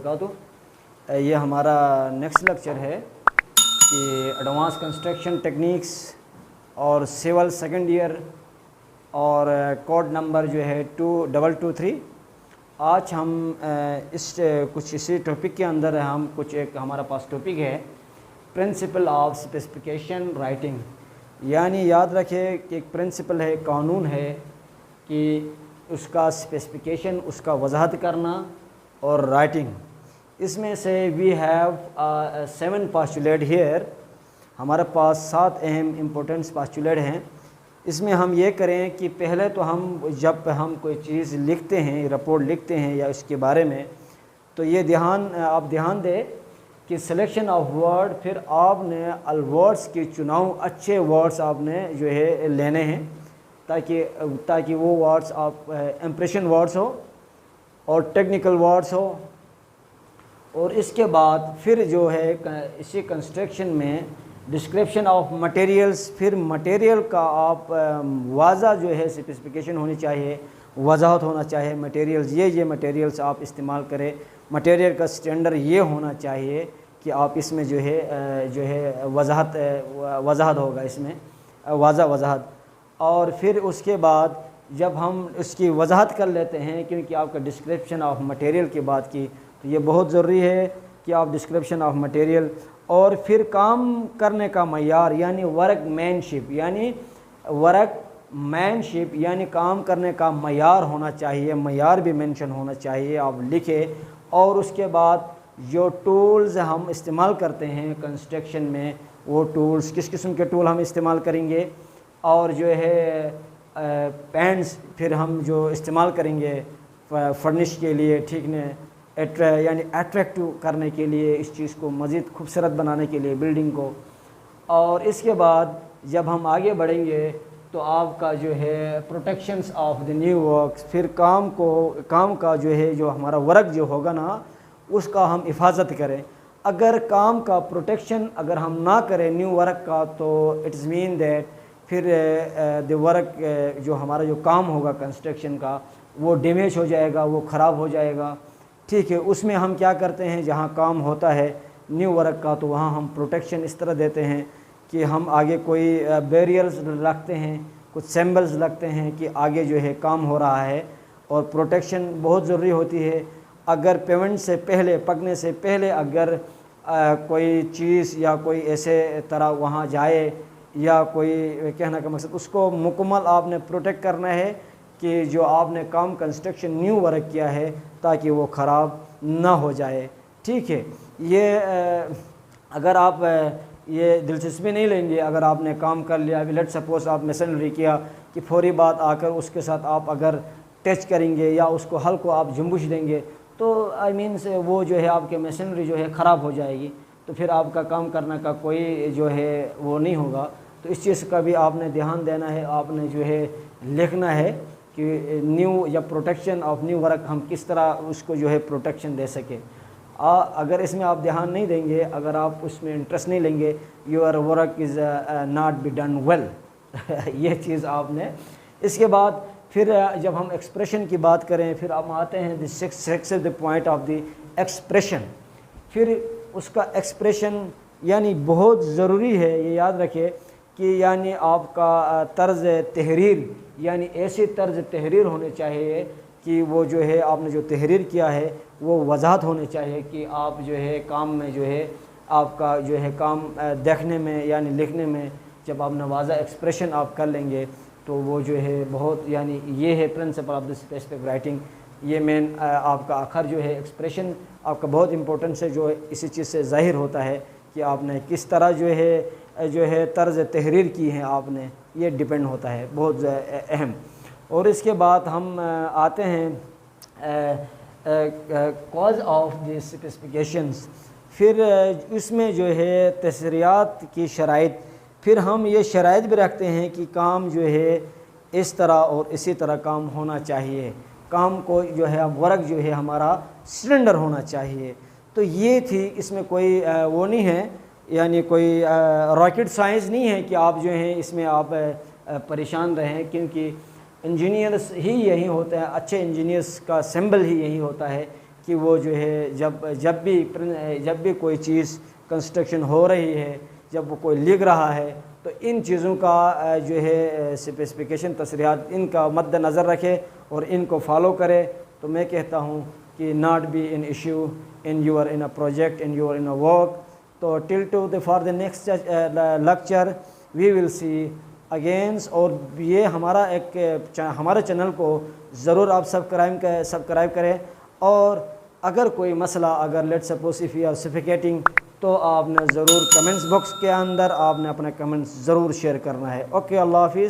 वबरकातुहू। ये हमारा next lecture है कि एडवांस कंस्ट्रक्शन टेक्निक्स और सिविल सेकंड ईयर और कोड नंबर जो है 2223। आज हम कुछ इसी टॉपिक के अंदर हम कुछ एक हमारा पास टॉपिक है प्रिंसिपल ऑफ स्पेसिफिकेशन राइटिंग। यानी याद रखें कि एक प्रिंसिपल है, कानून है कि उसका स्पेसिफिकेशन, उसका वजाहत करना और राइटिंग। इसमें से वी हैव 7 पास्टुलेट हियर। हमारे पास 7 अहम इम्पोर्टेंट पास्टुलेट हैं। इसमें हम ये करें कि पहले तो हम जब हम कोई चीज़ लिखते हैं, रिपोर्ट लिखते हैं या इसके बारे में, तो ये आप ध्यान दें कि सिलेक्शन ऑफ वर्ड, फिर आपने वर्ड्स के चुनाव, अच्छे वर्ड्स आपने जो है लेने हैं ताकि वो वर्ड्स आप इम्प्रेशन वर्ड्स हो और टेक्निकल वर्ड्स हो। और इसके बाद फिर जो है इसी कंस्ट्रक्शन में डिस्क्रिप्शन ऑफ मटेरियल्स, फिर मटेरियल का आप वाज़ा जो है स्पेसिफिकेशन होनी चाहिए, वजाहत होना चाहिए। मटेरियल्स ये मटेरियल्स आप इस्तेमाल करें, मटेरियल का स्टैंडर्ड ये होना चाहिए कि आप इसमें जो है वजाहत होगा, इसमें वजाहत। और फिर उसके बाद जब हम उसकी वजाहत कर लेते हैं, क्योंकि आपका डिस्क्रिप्शन ऑफ मटेरियल की बात की, तो ये बहुत ज़रूरी है कि आप डिस्क्रिप्शन ऑफ मटेरियल और फिर काम करने का मयार यानी वर्कमैनशिप, यानी काम करने का मयार होना चाहिए, मयार भी मेंशन होना चाहिए, आप लिखें। और उसके बाद जो टूल्स हम इस्तेमाल करते हैं कंस्ट्रक्शन में, वो टूल्स किस किस्म के टूल हम इस्तेमाल करेंगे, और जो है पेंट्स फिर हम जो इस्तेमाल करेंगे फर्निश के लिए, ठीक ने, यानी अट्रैक्टिव करने के लिए, इस चीज़ को मज़ीद खूबसूरत बनाने के लिए बिल्डिंग को। और इसके बाद जब हम आगे बढ़ेंगे तो आपका जो है protections of the new works, फिर काम का जो है जो हमारा वर्क जो होगा ना, उसका हम हिफाजत करें। अगर काम का प्रोटेक्शन अगर हम ना करें न्यू वर्क का, तो इट्स मीन दैट फिर द वर्क जो हमारा जो काम होगा कंस्ट्रक्शन का, वो डैमेज हो जाएगा, वो ख़राब हो जाएगा, ठीक है। उसमें हम क्या करते हैं, जहाँ काम होता है न्यू वर्क का, तो वहाँ हम प्रोटेक्शन इस तरह देते हैं कि हम आगे कोई बैरियर्स रखते हैं, कुछ सिंबल्स लगते हैं कि आगे जो है काम हो रहा है। और प्रोटेक्शन बहुत ज़रूरी होती है। अगर पेमेंट से पहले, पकने से पहले अगर कोई चीज़ या कोई ऐसे तरह वहाँ जाए, या कोई कहने का मकसद उसको मुकम्मल आपने प्रोटेक्ट करना है कि जो आपने काम कंस्ट्रक्शन न्यू वर्क किया है, ताकि वो ख़राब ना हो जाए, ठीक है। ये अगर आप ये दिलचस्पी नहीं लेंगे, अगर आपने काम कर लिया, अभी लेट सपोज आप मशीनरी किया कि फौरी बात आकर उसके साथ आप अगर टच करेंगे या उसको हल्को आप जुम्बुश देंगे, तो आई मीन से वो जो है आपके मशीनरी जो है ख़राब हो जाएगी, तो फिर आपका काम करने का कोई जो है वो नहीं होगा। तो इस चीज़ का भी आपने ध्यान देना है, आपने जो है लिखना है कि न्यू या प्रोटेक्शन ऑफ न्यू वर्क हम किस तरह उसको जो है प्रोटेक्शन दे सकें। अगर इसमें आप ध्यान नहीं देंगे, अगर आप उसमें इंटरेस्ट नहीं लेंगे, your work is not be done well ये चीज़ आपने। इसके बाद फिर जब हम एक्सप्रेशन की बात करें, फिर हम आते हैं the six the point of the expression. फिर उसका एक्सप्रेशन यानी बहुत ज़रूरी है, ये याद रखें कि यानी आपका तर्ज़ तहरीर, यानी ऐसी तर्ज़ तहरीर होने चाहिए कि वो जो है आपने जो तहरीर किया है वो वजाहत होनी चाहिए कि आप जो है काम में जो है आपका जो है काम देखने में यानी लिखने में जब आप नवाजा एक्सप्रेशन आप कर लेंगे, तो वो जो है बहुत, यानी ये है principle of the specific writing. ये मेन आपका आखिर जो है एक्सप्रेशन आपका बहुत इंपॉर्टेंस है, जो इसी चीज़ से ज़ाहिर होता है कि आपने किस तरह जो है तर्ज़ तहरीर की है आपने, ये डिपेंड होता है, बहुत अहम। और इसके बाद हम आते हैं कॉज ऑफ द स्पेसिफिकेशंस। फिर इसमें जो है तशरीआत की शराइत, फिर हम ये शराइत भी रखते हैं कि काम जो है इस तरह और इसी तरह काम होना चाहिए, काम को जो है वर्क जो है हमारा सिलेंडर होना चाहिए। तो ये थी, इसमें कोई वो नहीं है, यानी कोई रॉकेट साइंस नहीं है कि आप जो हैं इसमें आप परेशान रहें, क्योंकि इंजीनियर्स ही यही होता है, अच्छे इंजीनियर्स का सिंबल ही यही होता है कि वो जो है जब भी कोई चीज़ कंस्ट्रक्शन हो रही है, जब वो कोई लिख रहा है, तो इन चीज़ों का जो है स्पेसिफिकेशन तशरीहात इनका मद्दनज़र रखे और इनको फॉलो करे। तो मैं कहता हूँ कि not be in issue in a project in a work. तो till to the for the next lecture we will see again. और ये हमारे चैनल को ज़रूर आप सब्सक्राइब करें। और अगर कोई मसला, अगर let's suppose if you are suffocating, तो आपने ज़रूर कमेंट्स बॉक्स के अंदर आपने अपने कमेंट्स ज़रूर शेयर करना है। ओके, अल्लाह हाफिज़।